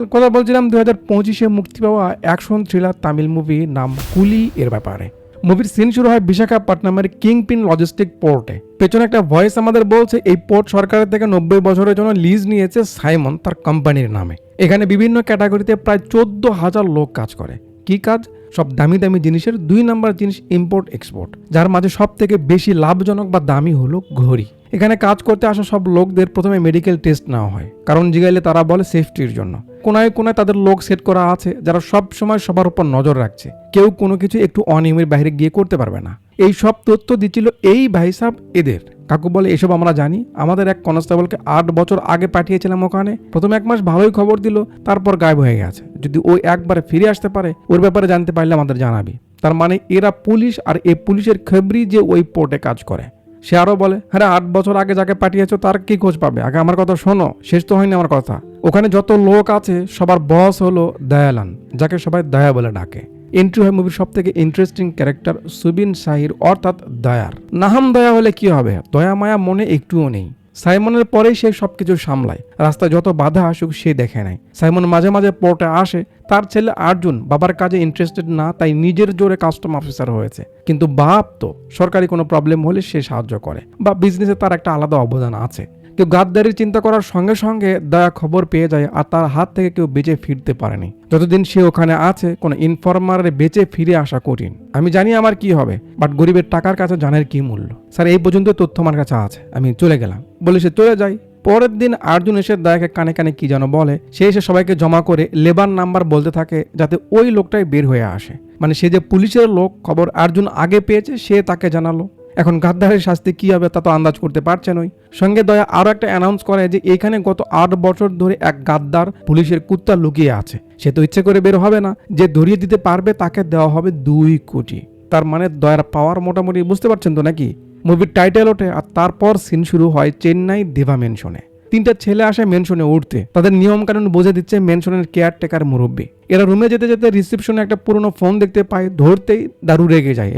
কথা বলছিলাম 2025-এ মুক্তি পাওয়া অ্যাকশন থ্রিলার তামিল মুভি নাম কুলি এর ব্যাপারে। মুভির সিন শুরু হয় বিশাখাপট্টনমের কিংপিন লজিস্টিক পোর্টে। পেছনে একটা ভয়েস আমাদের বলছে এই পোর্ট সরকারের থেকে 90 বছরের জন্য লিজ নিয়েছে সাইমন তার কোম্পানির নামে। এখানে বিভিন্ন ক্যাটাগরিতে প্রায় 14,000 লোক কাজ করে। কি কাজ? সব দামি দামি জিনিসের 2 নম্বর জিনিস ইম্পোর্ট এক্সপোর্ট, যার মাঝে সব থেকে বেশি লাভজনক বা দামি হলো ঘড়ি। এখানে কাজ করতে আসা সব লোকদের প্রথমে মেডিকেল টেস্ট নেওয়া হয়, কারণ জিগাইলে তারা বলে সেফটির জন্য। কোনায় কোনায় তাদের লোক সেট করা আছে যারা সব সময় সবার উপর নজর রাখছে, কেউ কোনো কিছু একটু অনিয়মের বাইরে গিয়ে করতে পারবে না। এই সব তথ্য দিচ্ছিল এই ভাই সাহেব এদের। কাকু বলে এসব আমরা জানি, আমাদের এক কনস্টেবলকে 8 বছর আগে পাঠিয়েছিলাম ওখানে, প্রথমে 1 মাস ভালোই খবর দিল, তারপর গায়েব হয়ে গেছে। যদি ওই একবারে ফিরে আসতে পারে ওর ব্যাপারে জানতে পারলে আমাদের জানাবি। তার মানে এরা পুলিশ, আর এই পুলিশের খবরই যে ওই পোর্টে কাজ করে। সে আরো বলে, হ্যাঁ 8 বছর আগে যাকে পাঠিয়েছো তার কি খোঁজ পাবে? আগে আমার কথা শোনো, শেষ তো হয়নি আমার কথা। ওখানে যত লোক আছে সবার বস হলো দয়ালান, যাকে সবাই দয়া বলে ডাকে। এন্ট্রি হয় মুভির সব থেকে ইন্টারেস্টিং ক্যারেক্টার সুবিন শাহির অর্থাৎ দয়ার। নাহাম দয়া হলে কি হবে, দয়া মায়া মনে একটুও নেই। সাইমনের পরেই সে সবকিছু সামলায়, রাস্তায় যত বাধা আসুক সে দেখে নেয়। সাইমন মাঝে মাঝে পোর্টে আসে, তার ছেলে আর্জুন বাবার কাজে ইন্টারেস্টেড না, তাই নিজের জোরে কাস্টম অফিসার হয়েছে। কিন্তু বাপ তো সরকারি কোনো প্রবলেম হলে সে সাহায্য করে, বা বিজনেসে তার একটা আলাদা অবদান আছে। কেউ গাদ্দারির চিন্তা করার সঙ্গে সঙ্গে দয়া খবর পেয়ে যায়, আর তার হাত থেকে কেউ বেঁচে ফিরতে পারেনি। যতদিন সে ওখানে আছে কোনো ইনফরমারের বেঁচে ফিরে আসা কঠিন। আমি জানি আমার কি হবে, বাট গরিবের টাকার কাছে জানের কি মূল্য। স্যার এই পর্যন্ত তথ্য আমার কাছে আছে, আমি চলে গেলাম বলে সে চলে যায়। পরের দিন আর্জুন এসে দয়াকে কানে কানে কি যেন বলে, সে এসে সবাইকে জমা করে লেবার নাম্বার বলতে থাকে যাতে ওই লোকটাই বের হয়ে আসে। মানে সে যে পুলিশের লোক, খবর আর্জুন আগে পেয়েছে, সে তাকে জানালো। এখন গাদ্দারের শাস্তি কি হবে তা তো আন্দাজ করতে পারছেন। ওই সঙ্গে দয়া আরো একটা অ্যানাউন্স করে যে এখানে গত 8 বছর ধরে এক গাদ্দার পুলিশের কুত্তা লুকিয়ে আছে। সে তো ইচ্ছে করে বের হবে না, যে ধরিয়ে দিতে পারবে তাকে দেওয়া হবে 2 কোটি। তার মানে দয়ার পাওয়ার মোটামুটি বুঝতে পারছেন তো নাকি? মুভির টাইটেল ওঠে আর তারপর সিন শুরু হয় চেন্নাই দেভা মেনশনে। 3টা ছেলে আসে মেনশনে উঠতে, তাদের নিয়ম কানুন বুঝে দিচ্ছে মেনশনের কেয়ারটেকার মুরব্বী। এরা রুমে যেতে যেতে রিসেপশনে একটা পুরনো ফোন দেখতে পায়, ধরতেই দারু রেগে যায়,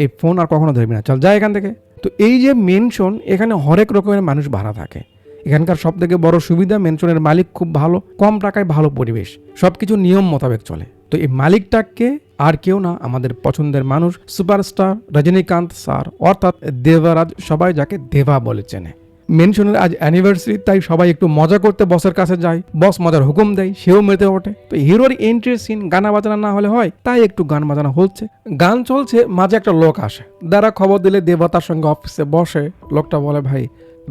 এই ফোন আর কখনো ধরবি না, চল যায় এখান থেকে। তো এই যে মেনশন, এখানে হরেক রকমের মানুষ ভাড়া থাকে। এখানকার সব থেকে বড় সুবিধা মেনশনের মালিক খুব ভালো, কম টাকায় ভালো পরিবেশ, সবকিছু নিয়ম মোতাবেক চলে। তো এই মালিকটাকে আর কেউ না, আমাদের পছন্দের মানুষ সুপারস্টার রজনীকান্ত স্যার অর্থাৎ দেবরাজ, সবাই যাকে দেবা বলে চেনে। মেনশনের আজ অ্যানিভার্সারি, তাই সবাই একটু মজা করতে বসের কাছে যায়। বস মজার হুকুম দেয়, সেও মেতে ওঠে। তো হিরোর এন্ট্রির সিন গানা বাজানা না হলে হয়, তাই একটু গান বাজানা হচ্ছে, গান চলছে। মাঝে একটা লোক আসে, দ্বারা খবর দিলে দেবতার সঙ্গে অফিসে বসে। লোকটা বলে, ভাই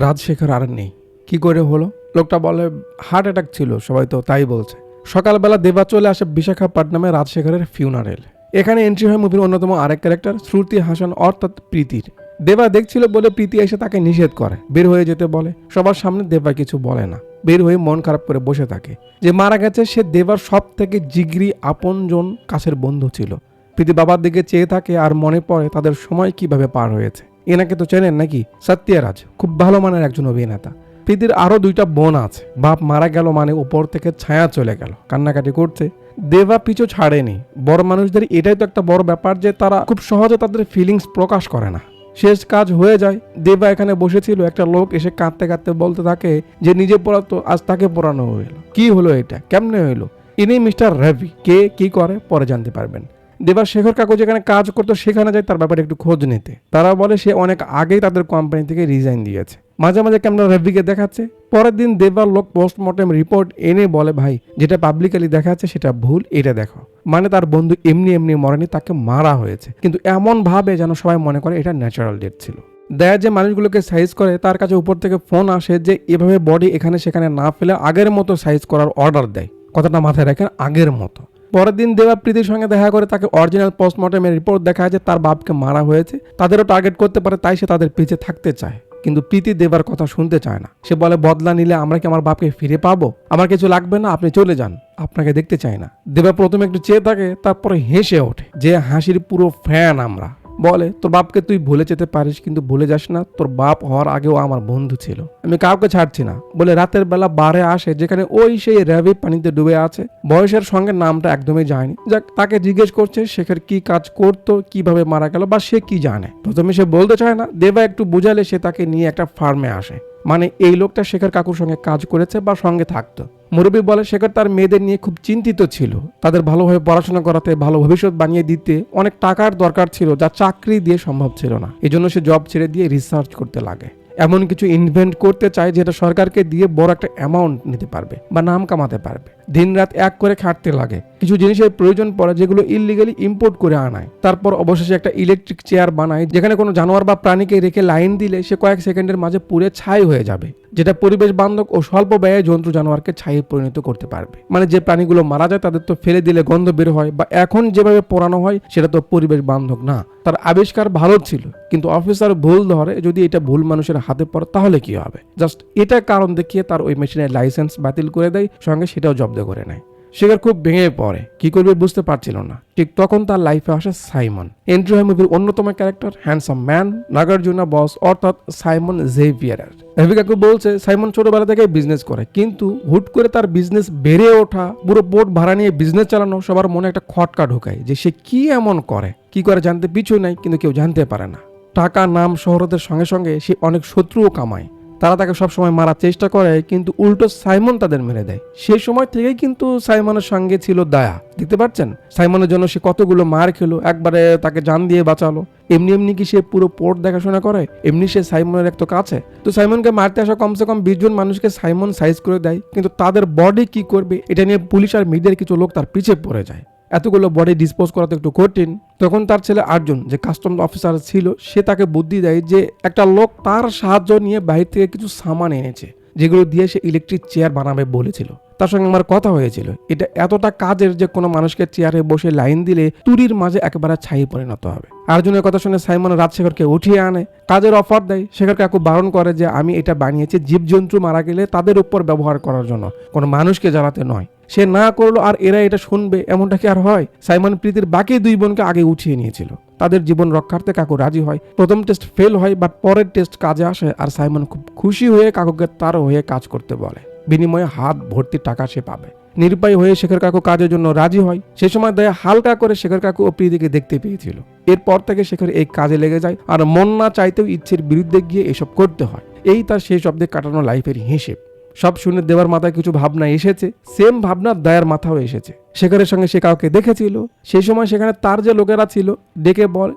রাজশেখর আর নেই। কি করে হলো? লোকটা বলে, হার্ট অ্যাটাক ছিল, সবাই তো তাই বলছে। সকালবেলা দেবা চলে আসে বিশাখাপট্টনমে রাজশেখরের ফিউনারেল। এখানে এন্ট্রি হয় মুভির অন্যতম আরেক ক্যারেক্টার শ্রুতি হাসান অর্থাৎ প্রীতির। দেবা দেখছিল বলে প্রীতি এসে তাকে নিষেধ করে, বের হয়ে যেতে বলে। সবার সামনে দেবা কিছু বলে না, বের হয়ে মন খারাপ করে বসে থাকে। যে মারা গেছে সে দেবার সব থেকে জিগরি আপনজন কাছের বন্ধু ছিল। প্রীতি বাবার দিকে চেয়ে থাকে আর মনে পড়ে তাদের সময় কিভাবে পার হয়েছে। এনাকে তো চেনেন নাকি? সত্যরাজ, খুব ভালো মানের একজন অভিনেতা। প্রীতির আরো 2টা বোন আছে। বাপ মারা গেল মানে উপর থেকে ছায়া চলে গেল, কান্নাকাটি করছে। দেবা পিছু ছাড়েনি। বড় মানুষদের এটাই তো একটা বড় ব্যাপার যে তারা খুব সহজে তাদের ফিলিংস প্রকাশ করে না। শেষ কাজ হয়ে যায়, দেবা এখানে বসেছিল, একটা লোক এসে কাঁদতে কাঁদতে বলতে থাকে যে নিজে পড়াতো, আজ তাকে পড়ানো হইলো। কি হলো এটা, কেমনে হইলো? ইনি মিস্টার রবি, কে কি করে পরে জানতে পারবেন। দেবা শেখর কাকু যেখানে কাজ করতো সেখানে যায় তার ব্যাপারে একটু খোঁজ নিতে। তারা বলে সে অনেক আগেই তাদের কোম্পানি থেকে রিজাইন দিয়েছে। মাঝে মাঝে ক্যামেরা রবিকে দেখাচ্ছে। পরের দিন দেবার লোক পোস্টমর্টেম রিপোর্ট এনে বলে, ভাই যেটা পাবলিকালি দেখাচ্ছে সেটা ভুল, এটা দেখো। মানে তার বন্ধু এমনি এমনি মরেনি, তাকে মারা হয়েছে, কিন্তু এমন ভাবে যেন সবাই মনে করে এটা ন্যাচারাল ডেথ ছিল। দেয় যে মানুষগুলোকে সাইজ করে তার কাছে উপর থেকে ফোন আসে যে এভাবে বডি এখানে সেখানে না ফেলে আগের মতো সাইজ করার অর্ডার দেয়। কথাটা মাথায় রাখেন, আগের মতো। পরের দিন দেবা প্রীতির সঙ্গে দেখা করে তাকে অরিজিনাল পোস্টমর্টেমের রিপোর্ট দেখায় যে তার বাপকে মারা হয়েছে। তাদেরও টার্গেট করতে পারে, তাই সে তাদের পিছে থাকতে চায়। কিন্তু প্রীতি দেবার কথা শুনতে চায় না। সে বলে, বদলা নিলে আমরা কি আমার বাপকে ফিরে পাবো? আমার কিছু লাগবে না, আপনি চলে যান, আপনাকে দেখতে চাই না। দেবা প্রথমে একটু চেয়ে থাকে, তারপরে হেসে ওঠে, যে হাসির পুরো ফ্যান আমরা। বলে, তোর বাপকে তুই ভুলে যেতে পারিস, কিন্তু ভুলে যাস না তোর বাপ হওয়ার আগেও আমার বন্ধু ছিল, আমি কাউকে ছাড়ছি না। বলে রাতের বেলা বারে আসে, যেখানে ওই সেই রবি পানিতে ডুবে আছে। বয়সের সঙ্গে নামটা একদমই যায়নি। যাক, তাকে জিজ্ঞেস করছে শেখর কি কাজ করতো, কিভাবে মারা গেল, বা সে কি জানে। প্রথমে সে বলতে চায় না। দেবা একটু বুঝালে সে তাকে নিয়ে একটা ফার্মে আসে। মানে এই লোকটা শেখর কাকুর সঙ্গে কাজ করেছে বা সঙ্গে থাকতো। মুরব্বী বলে শেখর তার মেয়েদের নিয়ে খুব চিন্তিত ছিল। তাদের ভালোভাবে পড়াশোনা করাতে, ভালো ভবিষ্যৎ বানিয়ে দিতে অনেক টাকার দরকার ছিল, যা চাকরি দিয়ে সম্ভব ছিল না। এজন্য সে জব ছেড়ে দিয়ে রিসার্চ করতে লাগে, এমন কিছু ইনভেন্ট করতে চায় যেটা সরকারকে দিয়ে বড় একটা অ্যামাউন্ট নিতে পারবে বা নাম কামাতে পারবে। দিন রাত এক করে খাটতে লাগে, কিছু জিনিসের প্রয়োজন পড়ে যেগুলো ইললিগালি ইম্পোর্ট করে আনায়। তারপর অবশেষে একটা ইলেকট্রিক চেয়ার বানায়, যেখানে কোনো জানোয়ার বা প্রাণীকে রেখে লাইন দিলে সে কয়েক সেকেন্ডের মাঝে পুড়ে ছাই হয়ে যাবে, যেটা পরিবেশ বান্ধব ও স্বল্প ব্যয়ে জন্তু জানোয়ারকে ছাইয়ে পরিণত করতে পারবে। মানে যে প্রাণীগুলো মারা যায় তাদের তো ফেলে দিলে গন্ধ বের হয়, বা এখন যেভাবে পোড়ানো হয় সেটা তো পরিবেশ বান্ধব না। তার আবিষ্কার ভালো ছিল, কিন্তু অফিসার ভুল ধরে যদি এটা ভুল মানুষের হাতে পড়ে তাহলে কি হবে। জাস্ট এটা কারণ দেখিয়ে তার ওই মেশিনের লাইসেন্স বাতিল করে দেয়, সঙ্গে সেটাও জব্দ করে নেয়। শেখর খুব ভেঙে পড়ে, কি করবে বুঝতে পারছিল না। ঠিক তখন তার লাইফে আসে সাইমন। এন্ট্রি হয় মুভির অন্যতম ক্যারেক্টার হ্যান্ডসাম ম্যান নাগার্জুনা বস, অর্থাৎ সাইমন জেভিয়ার। রেবিকাকে বলছে সাইমন ছোটবেলা থেকে বিজনেস করে, কিন্তু হুট করে তার বিজনেস বেড়ে ওঠা, পুরো পোর্ট ভাড়া নিয়ে বিজনেস চালানো, সবার মনে একটা খটকা ঢোকায় যে সে কি এমন করে, কি করে জানতে পিছু নাই, কিন্তু কেউ জানতে পারে না। টাকা, নাম, শহরতের সঙ্গে সঙ্গে সে অনেক শত্রুও কামায়। তারা তাকে সবসময় মারার চেষ্টা করে, কিন্তু উল্টো সাইমন তাদের মেরে দেয়। সেই সময় থেকেই কিন্তু সাইমনের সঙ্গে ছিল দয়া। দেখতে পাচ্ছেন সাইমনের জন্য সে কতগুলো মার খেলো, একবারে তাকে জান দিয়ে বাঁচালো। এমনি এমনি কি সে পুরো পোর্ট দেখাশোনা করে? এমনি সে সাইমনের এক তো কাছে। তো সাইমনকে মারতে আসা কমসে কম 20 জন মানুষকে সাইমন সাইজ করে দেয়, কিন্তু তাদের বডি কি করবে এটা নিয়ে পুলিশ আর মিডিয়ার কিছু লোক তার পিছে পড়ে যায়। এতগুলো বডি ডিসপোজ করা তো একটু কঠিন। তখন তার ছেলে আর্জুন, যে কাস্টম অফিসার ছিল, সে তাকে বুদ্ধি দেয় যে একটা লোক তার সাহায্য নিয়ে বাইরে থেকে কিছু সামান এনেছে, যেগুলো দিয়ে সে ইলেকট্রিক চেয়ার বানাবে বলেছিল। তার সঙ্গে আমার কথা হয়েছিল, এটা এতটা কাজের যে কোনো মানুষকে চেয়ারে বসে লাইন দিলে তুরির মাঝে একেবারে ছাই পরিণত হবে। আর্জুনের কথা শুনে সাইমন রাজশেখরকে উঠিয়ে আনে, কাজের অফার দেয়। শেখর কাকু বারণ করে যে আমি এটা বানিয়েছি জীবজন্তু মারা গেলে তাদের উপর ব্যবহার করার জন্য, কোনো মানুষকে জ্বালাতে নয়। সে না করলো আর এরা এটা শুনবে, এমনটা কি আর হয়? সাইমন প্রীতির বাকি 2 বোনকে আগে উঠিয়ে নিয়েছিল। তাদের জীবন রক্ষার্থে কাকু রাজি হয়। প্রথম টেস্ট ফেল হয়, বাট পরের টেস্ট কাজে আসে, আর সাইমন খুব খুশি হয়ে কাকুকে তার হয়ে কাজ করতে বলে। বিনিময়ে হাত ভর্তি টাকা সে পাবে। নিরুপায় হয়ে শেখর কাকু কাজের জন্য রাজি হয়। সে সময় দয়া হালকা করে শেখর কাকু ও প্রীতিকে দেখতে পেয়েছিল। এরপর থেকে শেখর এই কাজে লেগে যায়, আর মন না চাইতেও ইচ্ছের বিরুদ্ধে গিয়ে এসব করতে হয়। এই তার শেষ অব্দে কাটানো লাইফের হিসেব। সব শুনে দেবার মাথায় কিছু ভাবনা এসেছে, সেম ভাবনা দয়ার মাথাও এসেছে। শেখরের সঙ্গে সে কাউকে দেখেছিল, সেই সময় সেখানে তার যে লোকেরা ছিল ডেকে বল,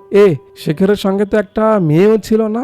শেখরের সঙ্গে তো একটা মেয়েও ছিল না?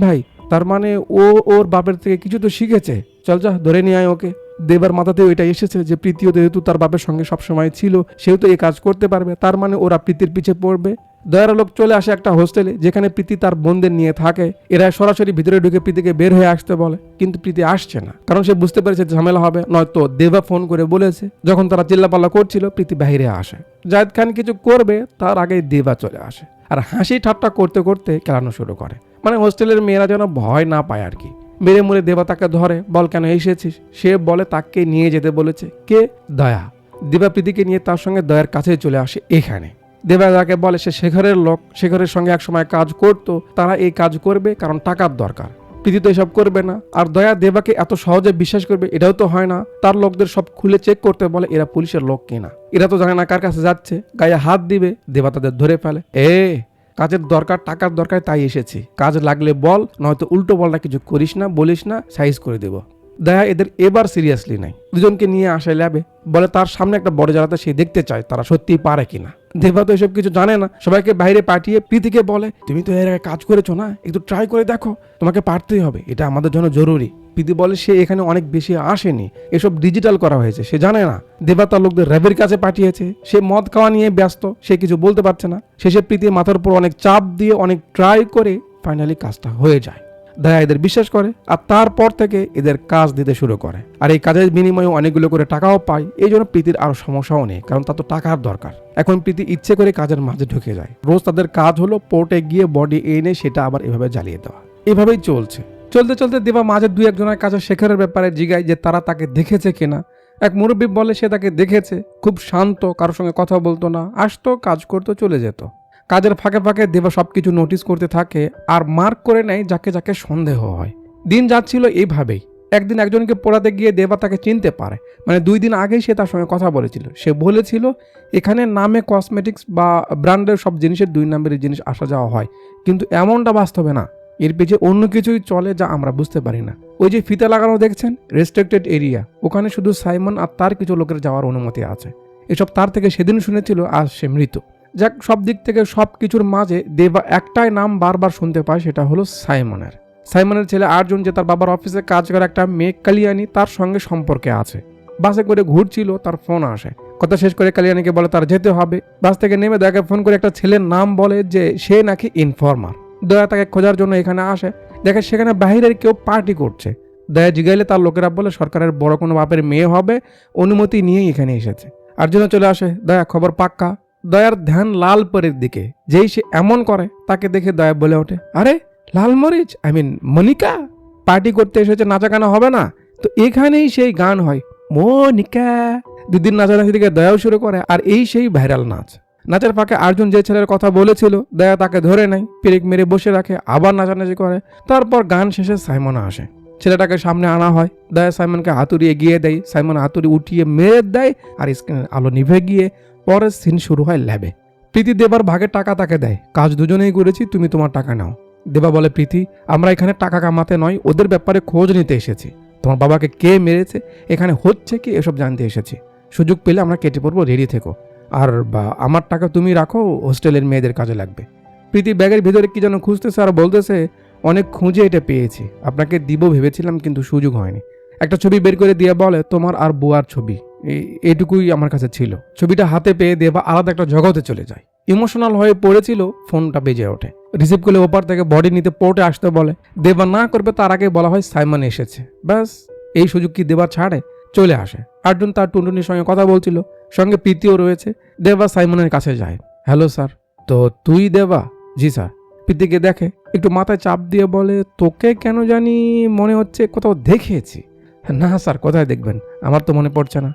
ভাই, তার মানে ও ওর বাপের থেকে কিছু তো শিখেছে, চল যা ধরে নিয়ে আয় ওকে। দেবার মাথাতেও এটা এসেছে যে প্রীতিও যেহেতু তার বাপের সঙ্গে সবসময় ছিল, সেও তো এই কাজ করতে পারবে, তার মানে ওরা প্রীতির পিছে পড়বে। দয়ার লোক চলে আসে একটা হোস্টেলে, যেখানে প্রীতি তার বোনদের নিয়ে থাকে। এরা সরাসরি ভিতরে ঢুকে প্রীতিকে বের হয়ে আসতে বলে, কিন্তু প্রীতি আসছে না, কারণ সে বুঝতে পেরেছে ঝামেলা হবে। নয়তো দেবা ফোন করে বলেছে। যখন তারা চিল্লাপাল্লা করছিল, প্রীতি বাইরে আসে। জায়েদ খান কিছু করবে তার আগে দেবা চলে আসে, আর হাসি ঠাট্টা করতে করতে খেলানো শুরু করে। মানে হোস্টেলের মেয়েরা যেন ভয় না পায় আর কি। মেরে মুড়ে দেবা তাকে ধরে, বল কেন এসেছিস? সে বলে তাকে নিয়ে যেতে বলেছে। কে? দয়া। দেবা প্রীতিকে নিয়ে তার সঙ্গে দয়ার কাছে চলে আসে এখানে। দেবা তাকে বলে সে শেখরের লোক, শেখরের সঙ্গে একসময় কাজ করতো, তারা এই কাজ করবে কারণ টাকার দরকার। প্রীতি তো এসব করবে না, আর দয়া দেবাকে এত সহজে বিশ্বাস করবে এটাও তো হয় না। তার লোকদের সব খুলে চেক করতে বলে এরা পুলিশের লোক কিনা। এরা তো জানে না কার কাছে যাচ্ছে, গায়ে হাত দিবে। দেবা তাদের ধরে ফেলে, কাজের দরকার, টাকার দরকার, তাই এসেছি, কাজ লাগলে বল, নয়তো উল্টো বলটা কিছু করিস না, বলিস না, সাইজ করে দেব। দয়া এদের এবার সিরিয়াসলি নাই, দুজনকে নিয়ে আসে ল্যাবে। বলে তার সামনে একটা বড় জ্বালাতে সে দেখতে চায় তারা সত্যি পারে কিনা। দেবা তো এসব কিছু জানে না, সবাইকে বাইরে পাঠিয়ে প্রীতিকে বলে, তুমি তো এর আগে কাজ করেছো না, একটু ট্রাই করে দেখো, তোমাকে পারতেই হবে, এটা আমাদের জন্য জরুরি। প্রীতি বলে সে এখানে অনেক বেশি আসেনি, এসব ডিজিটাল করা হয়েছে, সে জানে না। দেবা তার লোকদের র্যাবের কাছে পাঠিয়েছে, সে মদ খাওয়া নিয়ে ব্যস্ত, সে কিছু বলতে পারছে না। শেষে প্রীতির মাথার উপর অনেক চাপ দিয়ে অনেক ট্রাই করে ফাইনালি কাজটা হয়ে যায়। দয়া এদের বিশ্বাস করে, আর তারপর থেকে এদের কাজ দিতে শুরু করে। আর এই কাজের বিনিময়ে অনেকগুলো করে টাকাও পায়। এই জন্য প্রীতির আরো সমস্যাও নেই, কারণ তার তো টাকার দরকার। এখন প্রীতি ইচ্ছে করে কাজের মাঝে ঢুকে যায়। রোজ তাদের কাজ হলো পোর্টে গিয়ে বডি এনে সেটা আবার এভাবে জ্বালিয়ে দেওয়া। এভাবেই চলছে। চলতে চলতে দেবা মাঝে 2-1 কাছে শেখরের ব্যাপারে জিগায় যে তারা তাকে দেখেছে কিনা। এক মুরব্বী বলে সে তাকে দেখেছে, খুব শান্ত, কারোর সঙ্গে কথা বলতো না, আসতো, কাজ করতো, চলে যেত। কাজের ফাঁকে ফাঁকে দেবা সবকিছু নোটিস করতে থাকে আর মার্ক করে নেয় যাকে যাকে সন্দেহ হয়। দিন যাচ্ছিল এইভাবেই। একদিন একজনকে পড়াতে গিয়ে দেবা তাকে চিনতে পারে। মানে 2 দিন আগেই সে তার সঙ্গে কথা বলেছিল। সে বলেছিল এখানে নামে কসমেটিক্স বা ব্র্যান্ডের সব জিনিসের 2 নম্বরের জিনিস আসা যাওয়া হয়, কিন্তু এমনটা বাস্তবে না। এর পেছনে অন্য কিছুই চলে যা আমরা বুঝতে পারি না। ওই যে ফিতা লাগানো দেখছেন, রেস্ট্রিক্টেড এরিয়া, ওখানে শুধু সাইমন আর তার কিছু লোকের যাওয়ার অনুমতি আছে। এসব তার থেকে সেদিন শুনেছিল, আজ সে মৃত। যাক, সব দিক থেকে সব কিছুর মাঝে দেবা একটাই নাম বারবার শুনতে পায়, সেটা হলো সাইমনের। সাইমনের ছেলে আর্জুন, যে তার বাবার অফিসে কাজ করে একটা মেয়ে কালিয়ানি, তার সঙ্গে সম্পর্কে আছে। বাসে করে ঘুরছিল, তার ফোন আসে। কথা শেষ করে কালিয়ানিকে বলে তার যেতে হবে। বাস থেকে নেমে দয়াকে ফোন করে একটা ছেলের নাম বলে যে সে নাকি ইনফর্মার। দয়া তাকে খোঁজার জন্য এখানে আসে। দেখে সেখানে বাহিরের কেউ পার্টি করছে। দয়া জিগাইলে তার লোকেরা বলে সরকারের বড় কোনো বাপের মেয়ে হবে, অনুমতি নিয়ে এখানে এসেছে। আর্জুন চলে আসে। দয়া খবর পাক্কা। দয়ার ধ্যান লাল পরের দিকে। যেই সে এমন করে তাকে দেখে দয়া বলে ওঠে, আরে লাল মরিচ, মনিকা পার্টি করতে এসেছে, নাচা গানা হবে না? তো এখানেই সেই গান হয়, মনিকা। দুদিন নাচানাচি দিকে দয়াও শুরু করে, আর এই সেই ভাইরাল নাচ। নাচের ফাঁকে আর্জুন যে ছেলের কথা বলেছিল, দয়া তাকে ধরে নেয়, পিরিক মেরে বসে রাখে, আবার নাচানাচি করে। তারপর গান শেষে সাইমন আসে। ছেলেটাকে সামনে আনা হয়। দয়া সাইমনকে হাতুড়ি এগিয়ে দেয়। সাইমন হাতুড়ি উঠিয়ে মেরে দেয়, আর স্ক্রিনের আলো নিভে গিয়ে পরের সিন শুরু হয় ল্যাবে। প্রীতি দেবার ভাগে টাকা তাকে দেয়। কাজ দুজনেই করেছি, তুমি তোমার টাকা নাও। দেবা বলে, প্রীতি, আমরা এখানে টাকা কামাতে নয়, ওদের ব্যাপারে খোঁজ নিতে এসেছি। তোমার বাবাকে কে মেরেছে, এখানে হচ্ছে কি, এসব জানতে এসেছি। সুযোগ পেলে আমরা কেটে পড়বো, রেডি থেকো। আর আমার টাকা তুমি রাখো, হোস্টেলের মেয়েদের কাজে লাগবে। প্রীতি ব্যাগের ভিতরে কি যেন খুঁজতেছে আর বলতেছে, অনেক খুঁজে এটা পেয়েছি, আপনাকে দিব ভেবেছিলাম কিন্তু সুযোগ হয়নি। একটা ছবি বের করে দিয়ে বলে, তোমার আর বুয়ার ছবি, এইটুকুই আমার কাছে ছিল। ছবিটা হাতে পেয়ে দেবা আলাদা একটা জগতে চলে যায়। ইমোশনাল হয়ে পড়েছিল। ফোনটা বেজে ওঠে। রিসিভ করলে ওপার থেকে বডি নিতে পোর্টে আসতে বলে। দেবা না করবে, তার আগে বলা হয় সাইমন এসেছে। ব্যাস, এই সুযোগ কি দেবা ছাড়ে? চলে আসে। আর্জুন তার টুনটুনির সঙ্গে কথা বলছিল, সঙ্গে প্রীতিও রয়েছে। দেবা সাইমনের কাছে যায়। Hello sir. তো তুই দেবা? জি স্যার। প্রীতিকে দেখে, একটু মাথায় চাপ দিয়ে বলে, তোকে কেন জানি মনে হচ্ছে কোথাও দেখেছি। না স্যার, কোথায় দেখবেন, আমার তো মনে পড়ছে না।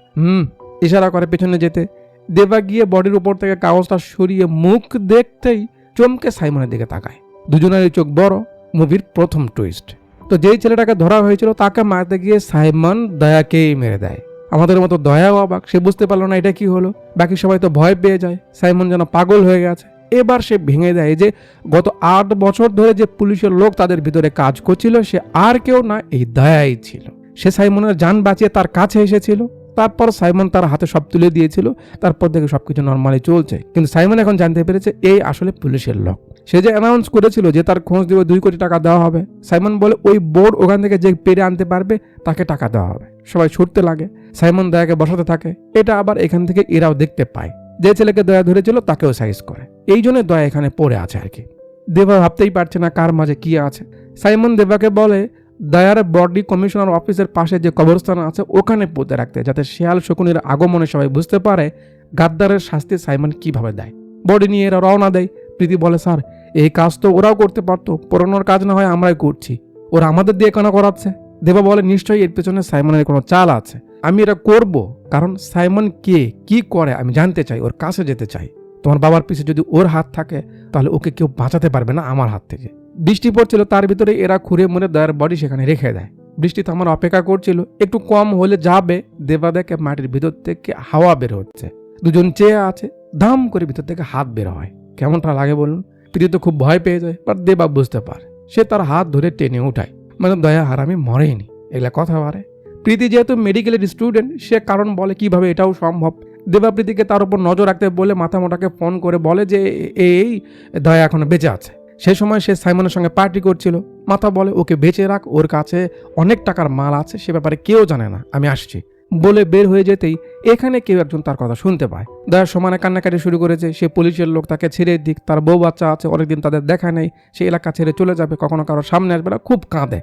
ইশারা করে পেছনে যেতে। দেবা গিয়ে বডির উপর থেকে কাগজটা সরিয়ে মুখ দেখতেই চমকে সাইমনের দিকে তাকায়। দুজনেরই চোখ বড়। মুভির প্রথম টুইস্ট। তো যেই ছেলেটাকে ধরা হয়েছিল তাকে মারতে গিয়ে সাইমন দয়াকেই মেরে দেয়। আমাদের মতো দয়াও অবাক, সে বুঝতে পারলো না এটা কি হলো। বাকি সবাই তো ভয় পেয়ে যায়। সাইমন যেন পাগল হয়ে গেছে। এবার সে ভেঙে দেয় যে গত 8 বছর ধরে যে পুলিশের লোক তাদের ভিতরে কাজ করছিল, সে আর কেউ না, এই দয়াই ছিল। সে সাইমনের জান বাঁচিয়ে তার কাছে এসেছিল। তারপর সাইমন তার হাতে সব তুলে দিয়েছিল। তারপর থেকে সবকিছু নর্মালি চলছে। কিন্তু সাইমন এখন জানতে পেরেছে এই আসলে পুলিশের লোক। সে যে অ্যানাউন্স করেছিল যে তার খোঁজ দেবে, 2 কোটি টাকা দেওয়া হবে। সাইমন বলে ওই বোর্ড ওখান থেকে যে পেরে আনতে পারবে তাকে টাকা দেওয়া হবে। সবাই ছুটতে লাগে। সাইমন দয়াকে বসাতে থাকে। এটা আবার এখান থেকে এরাও দেখতে পায়। যে ছেলেকে দয়া ধরেছিল তাকেও সাইজ করে। এই জন্য দয়া এখানে পড়ে আছে আর কি। দেবা ভাবতেই পারছে না কার মাঝে কি আছে। সাইমন দেবাকে বলে দয়ার বডি কমিশনার অফিসের পাশে যে কবরস্থান আছে ওখানে পুঁতে রাখতে, যাতে শেয়াল শকুনের আগমনে সবাই বুঝতে পারে গাদ্দারের শাস্তি সাইমন কিভাবে দেয়। বডি নিয়ে এরা রওনা দেয়। প্রীতি বলে, স্যার, এই কাজ তো ওরাও করতে পারতো, পুরোনোর কাজ না হয় আমরাই করছি, ওরা আমাদের দিয়ে কেন করাচ্ছে? দেবা বলে, নিশ্চয়ই এর পেছনে সাইমনের কোনো চাল আছে। আমি এটা করব কারণ সাইমন কে, কি করে আমি জানতে চাই, ওর কাছে যেতে চাই। তোমার বাবার পিছে যদি ওর হাত থাকে তাহলে ওকে কেউ বাঁচাতে পারবে না আমার হাত থেকে। বৃষ্টি পড়ছিল, তার ভিতরে এরা খুঁড়ে মুড়ে দয়ার বডি সেখানে রেখে দেয়। বৃষ্টি থামার অপেক্ষা করছিল, একটু কম হলে যাবে। দেবা দেখে মাটির ভিতর থেকে হাওয়া বের হচ্ছে। দুজন চেয়ে আছে, দাম করে ভিতর থেকে হাত বের হয়। কেমনটা লাগে বলুন? প্রীতি তো খুব ভয় পেয়ে যায়, বাট দেবা বুঝতে পারে। সে তার হাত ধরে টেনে উঠায়। দয়া হারামি মরেনি, এগুলা কথা পারে। প্রীতি যেহেতু মেডিকেলের স্টুডেন্ট, সে কারণ বলে কিভাবে এটাও সম্ভব। দেবা প্রীতিকে তার উপর নজর রাখতে বলে মাথা মোটাকে ফোন করে বলে যে এই দয়া এখনো বেঁচে আছে। সেই সময় সে সাইমনের সঙ্গে পার্টি করছিল। মাথা বলে, ওকে বেঁচে রাখ, ওর কাছে অনেক টাকার মাল আছে, সে ব্যাপারে কেউ জানে না, আমি আসছি বলে বের হয়ে যেতেই এখানে কেউ একজন তার কথা শুনতে পায়। দয়ার সমানে কান্নাকাটি শুরু করেছে। সে পুলিশের লোক, তাকে ছেড়ে দিক, তার বউ বাচ্চা আছে, অনেকদিন তাদের দেখা নেই, সে এলাকা ছেড়ে চলে যাবে, কখনো কারোর সামনে আসবে না, খুব কাঁদে।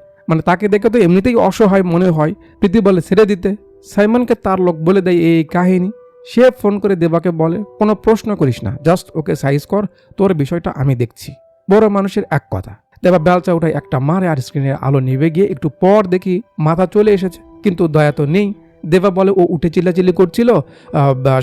তাকে দেখে তো এমনিতেই অসহায় মনে হয়। প্রীতি বলে ছেড়ে দিতে। সাইমনকে তার লোক বলে দেয় এই কাহিনী। সে ফোন করে দেবাকে বলে, কোনো প্রশ্ন করিস না, জাস্ট ওকে সাইজ কর, তোর বিষয়টা আমি দেখছি। বড় মানুষের এক কথা। দেবা বেলচা উঠায় একটা মারে, আর স্ক্রিনের আলো নিভে গিয়ে একটু পর দেখি মাথা চলে এসেছে, কিন্তু দয়া তো নেই। দেবা বলে ও উঠে চিল্লাচিল্লি করছিল,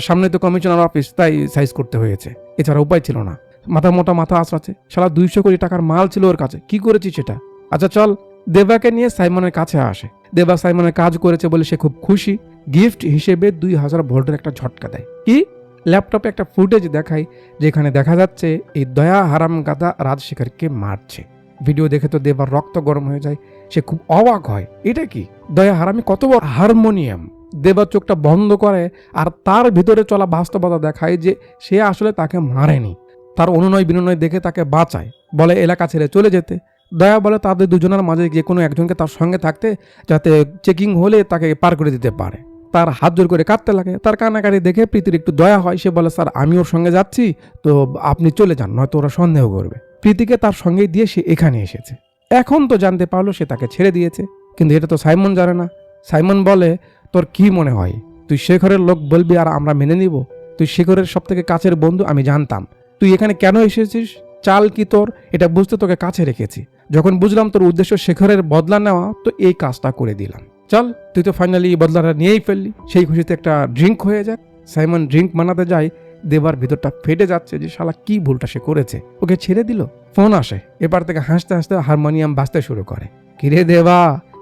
সামনে তো কমিশনার অফিস, তাই সাইজ করতে হয়েছে, এছাড়া উপায় ছিল না। মাথা মোটা মাথা আঁচড়াচ্ছে। সারা 200 কোটি টাকার মাল ছিল ওর কাছে, কি করেছি সেটা? আচ্ছা চল। দেবাকে নিয়ে সাইমনের কাছে আসে। দেবা সাইমনের কাজ করেছে বলে সে খুব খুশি। গিফট হিসেবে 2000 ভোল্টের একটা ঝটকা দেয়। কি? ল্যাপটপে একটা ফুটেজ দেখায়, যেখানে দেখা যাচ্ছে এই দয়া হারাম গাদা রাজশেখরকে মারছে। ভিডিও দেখে তো দেবার রক্ত গরম হয়ে যায়, সে খুব অবাক হয়, এটা কি দয়া হারামি কত বড় হারমোনিয়াম। দেবা চোখটা বন্ধ করে আর তার ভিতরে চলা বাস্তবতা দেখায় যে সে আসলে তাকে মারেনি। তার অনুনয় বিনয় দেখে তাকে বাঁচায়, বলে এলাকা ছেড়ে চলে যেতে। দয়া বলে তাদের দুজনের মাঝে যে কোনো একজনকে তার সঙ্গে থাকতে, যাতে চেকিং হলে তাকে পার করে দিতে পারে। তার হাত জোর করে কাঁদতে লাগে। তার কান্নাকাটি দেখে প্রীতির একটু দয়া হয়, সে বলে স্যার আমি ওর সঙ্গে যাচ্ছি, তো আপনি চলে যান, নয়তো ওরা সন্দেহ করবে। প্রীতিকে তার সঙ্গে দিয়ে সে এখানে এসেছে। এখন তো জানতে পারলো সে তাকে ছেড়ে দিয়েছে, কিন্তু এটা তো সাইমন জানে না। সাইমন বলে তোর কি মনে হয় তুই শেখরের লোক বলবি আর আমরা মেনে নিব? তুই শেখরের সব থেকে কাছের বন্ধু, আমি জানতাম। তুই এখানে কেন এসেছিস, চাল কি তোর, এটা বুঝতে তোকে কাছে রেখেছি। যখন বুঝলাম তোর উদ্দেশ্য শেখরের বদলা নেওয়া, তো এই কাজটা করে দিলাম। চল, তুই তো ফাইনালি বদলাটা নিয়েই ফেললি, সেই খুশিতে একটা ড্রিঙ্ক হয়ে যাক। সাইমন ড্রিঙ্ক বানাতে যায়, দেবার ভিতরটা ফেটে যাচ্ছে যে শালা কি ভুলটা সে করেছে, ওকে ছেড়ে দিল। ফোন আসে, এবার থেকে হাসতে হাসতে হারমোনিয়াম বাজতে শুরু করে। কিরে দেবা,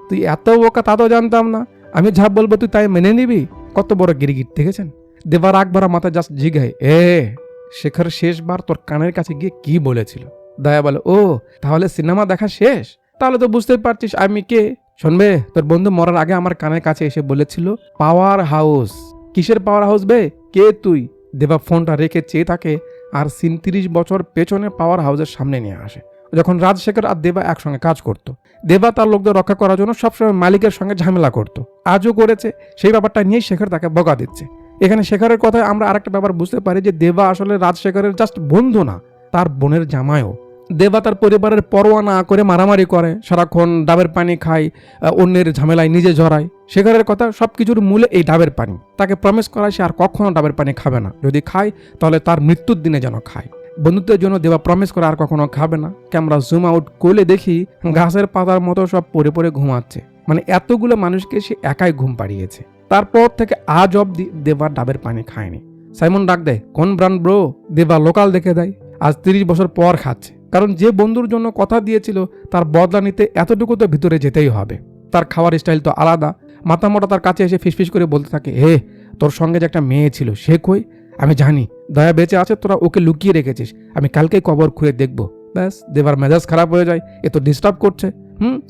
তুই এত বোকা তা তো জানতাম না, আমি যা বলবো তুই তাই মেনে নিবি? কত বড় গিরিগিট দেখেছেন। দেবার আকবরা মাথায় জাস্ট জিগায়, শেখর শেষবার তোর কানের কাছে গিয়ে কি বলেছিল? দয়া বলে, ও তাহলে সিনেমা দেখা শেষ, তাহলে তো বুঝতেই পারছিস আমি কে। শুনবে, তোর বন্ধু মরার আগে আমার কানের কাছে এসে বলেছিল পাওয়ার হাউস। কিসের পাওয়ার হাউস বে, কে তুই? দেবা ফোনটা রেখে চেয়ে থাকে আর সিন 30 বছর পেছনে পাওয়ার হাউসের সামনে নিয়ে আসে, যখন রাজশেখর আর দেবা একসঙ্গে কাজ করত। দেবা তার লোকদের রক্ষা করার জন্য সবসময় মালিকের সঙ্গে ঝামেলা করত, আজও করেছে। সেই ব্যাপারটা নিয়ে শেখর তাকে বকা দিচ্ছে। এখানে শেখরের কথায় আমরা আরেকটা ব্যাপার বুঝতে পারি যে দেবা আসলে রাজশেখরের জাস্ট বন্ধু না, তার বোনের জামাইও। দেবা তার পরিবারের পরোয়া না করে মারামারি করে, সারাক্ষণ ডাবের পানি খায়, অন্যের ঝামেলায় নিজে জড়ায়। শেখরের কথা সবকিছুর মূলে এই ডাবের পানি। তাকে প্রমিস করায় সে আর কখনো ডাবের পানি খাবে না, যদি খায় তাহলে তার মৃত্যুর দিনে যেন খায়। বন্ধুত্বের জন্য দেবা প্রমিস করে আর কখনো খাবে না। ক্যামেরা জুম আউট করলে দেখি ঘাসের পাতার মতো সব পড়ে পড়ে ঘুমাচ্ছে, মানে এতগুলো মানুষকে সে একাই ঘুম পাড়িয়েছে। তারপর থেকে আজ অব্দি দেবা ডাবের পানি খায়নি। সাইমন ডাক দেয়, কোন ব্র্যান্ড ব্রো? দেবা লোকাল দেখে দেয়। আজ 30 বছর পর খাচ্ছে, কারণ যে বন্ধুর জন্য কথা দিয়েছিল তার বদলা নিতে এতটুকু তো ভিতরে যেতেই হবে। তার খাওয়ার স্টাইল তো আলাদা। মাথা মোটা তার কাছে এসে ফিসফিস করে বলতে থাকে, তোর সঙ্গে যে একটা মেয়ে ছিল সে কই? আমি জানি দয়া বেঁচে আছে, তোরা ওকে লুকিয়ে রেখেছিস, আমি কালকেই কবর খুঁড়ে দেখবো। ব্যাস, দেবার মেজাজ খারাপ হয়ে যায়, এ তো ডিস্টার্ব করছে।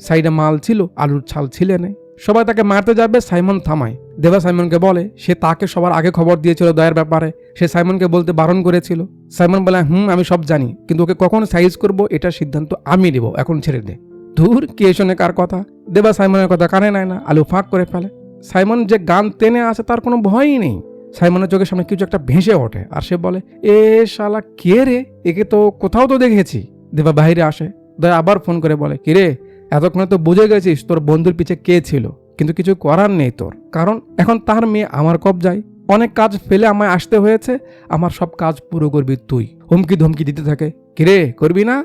সাইডে মাল ছিল, আলুর ছাল ছিলে নেই। সবাই তাকে মারতে যাবে, সাইমন থামায়। দেবা সাইমনকে বলে সে তাকে সবার আগে খবর দিয়েছিল দয়ার ব্যাপারে, সে সাইমনকে বলতে বারণ করেছিল। সাইমন বলে, আমি সব জানি, কিন্তু ওকে কখন সাইজ করব এটার সিদ্ধান্ত আমি নেব, এখন ছেড়ে দে। দূর, কে শোনে কার কথা। দেবা সাইমনের কথা কানে নেয় না, আলু ফাঁক করে ফেলে। সাইমন যে গান টেনে আসে তার কোনো ভয়ই নেই। সাইমনের চোখের সামনে কিছু একটা ভেসে ওঠে আর সে বলে, শালা কে রে, একে তো কোথাও তো দেখেছি। দেবা বাইরে আসে, দয়া আবার ফোন করে বলে, কিরে এতক্ষণে তো বুঝে গেছিস তোর বন্ধুর পিছে কে ছিল, কিন্তু কিছু করার নেই তোর, কারণ এখন তার মেয়ে আমার কবজায়। অনেক কাজ ফেলে আমায় আসতে হয়েছে, আমার সব কাজ পুরো করবি তুই। হুমকি ধমকি দিতে থাকে। কিরে করবি না?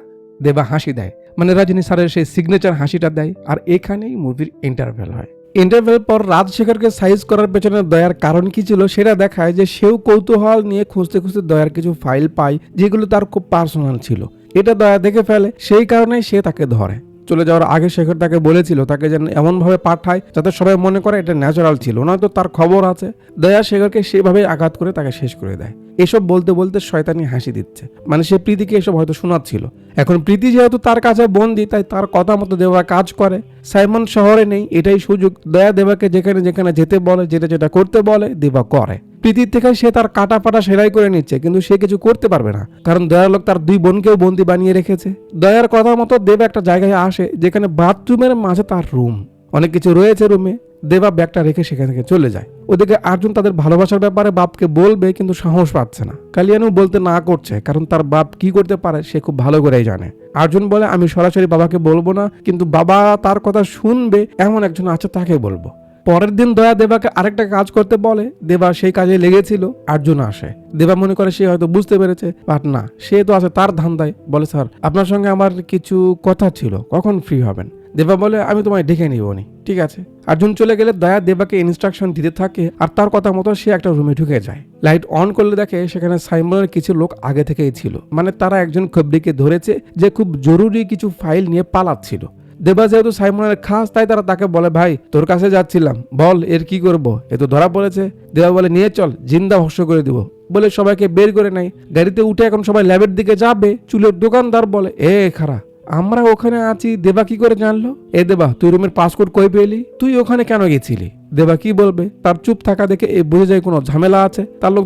দেবা হাসি দেয়, মানে রজনী স্যারের সেই সিগনেচার হাসিটা দেয়। আর এখানেই মুভির ইন্টারভেল হয়। ইন্টারভেল পর রাজশেখরকে সাইজ করার পেছনে দয়ার কারণ কি ছিল সেটা দেখায় যে সেও কৌতূহল নিয়ে খুঁজতে খুঁজতে দয়ার কিছু ফাইল পায় যেগুলো তার খুব পার্সোনাল ছিল। এটা দয়া দেখে ফেলে, সেই কারণে সে তাকে ধরে। চলে যাওয়ার আগে শেখর তাকে বলেছিল তাকে যেন এমনভাবে পাঠায় যাতে সবাই মনে করে এটা ন্যাচারাল ছিল, নয়তো তার খবর আছে। দয়া শেখরকে সেভাবে আঘাত করে তাকে শেষ করে দেয়। এসব বলতে বলতে শয়তানি হাসি দিচ্ছে, মানে সে প্রীতিকে এসব হয়তো শোনাচ্ছিল। এখন প্রীতি যেহেতু তার কাছে বন্দি, তাই তার কথা মতো দেবা কাজ করে। সাইমন শহরে নেই, এটাই সুযোগ। দয়া দেবাকে যেখানে যেখানে যেতে বলে, যেটা যেটা করতে বলে দেবা করে। প্রীতির থেকে সে তার কাটা পাটা সেলাই করে নিচ্ছে, কিন্তু সে কিছু করতে পারবে না, কারণ দয়ার লোক তার 2 বোনকেও বন্দি বানিয়ে রেখেছে। দয়ার কথা মতো দেবা একটা জায়গায় আসে যেখানে বাথরুমের মাঝে তার রুম, অনেক কিছু রয়েছে রুমে। দেবা ব্যাগটা রেখে সেখান থেকে চলে যায়। ওদিকে অর্জুন তাদের ভালোবাসার ব্যাপারে বাপকে বলবে, কিন্তু সাহস পাচ্ছে না। কালিয়ানু বলতে না করছে, কারণ তার বাপ কি করতে পারে সে খুব ভালো করেই জানে। অর্জুন বলে, আমি সরাসরি বাবাকে বলবো না, কিন্তু বাবা তার কথা শুনবে এমন একজন আছে, তাকে বলবো। পরের দিন দয়া দেবাকে আরেকটা কাজ করতে বলে, দেবা সেই কাজে লেগেছিল। অর্জুন আসে, দেবা মনে করে সে হয়তো বুঝতে পেরেছে, বাট না, সে তো আছে তার ধান্দায়। বলে, স্যার আপনার সঙ্গে আমার কিছু কথা ছিল, কখন ফ্রি হবেন? দেবা বলে, আমি তোমায় ডেকে নিবনি। ঠিক আছে। অর্জুন চলে গেলে দয়া দেবাকে ইনস্ট্রাকশন দিতে থাকে, আর তার কথা মতো সে একটা রুমে ঢুকে যায়। লাইট অন করলে দেখে সেখানে সাইমনের কিছু লোক আগে থেকেই ছিল, মানে তারা একজন খবরিকে ধরেছে যে খুব জরুরি কিছু ফাইল নিয়ে পালাচ্ছিল। দেবা যেহেতু সাইমনের খাস, তাই তারা তাকে বলে, ভাই তোর কাছে যাচ্ছিলাম, বল এর কি করব, এ তো ধরা পড়েছে। দেবা বলে, নিয়ে চল, জিন্দা ভস্য করে দিব। বলে সবাইকে বের করে নেয়। গাড়িতে উঠে এখন সবাই ল্যাবের দিকে যাবে। চুলের দোকানদার বলে, খারা আমরা ওখানে আছি দেবা কি করে জানলো? এ দেবা, তুই রুমের পাসকোড কই পেলি? তুই ওখানে কেন গেছিলি? দেবা কি বলবে? তার চুপ থাকা দেখে এ বুঝে যায় কোনো ঝামেলা আছে। তার লোক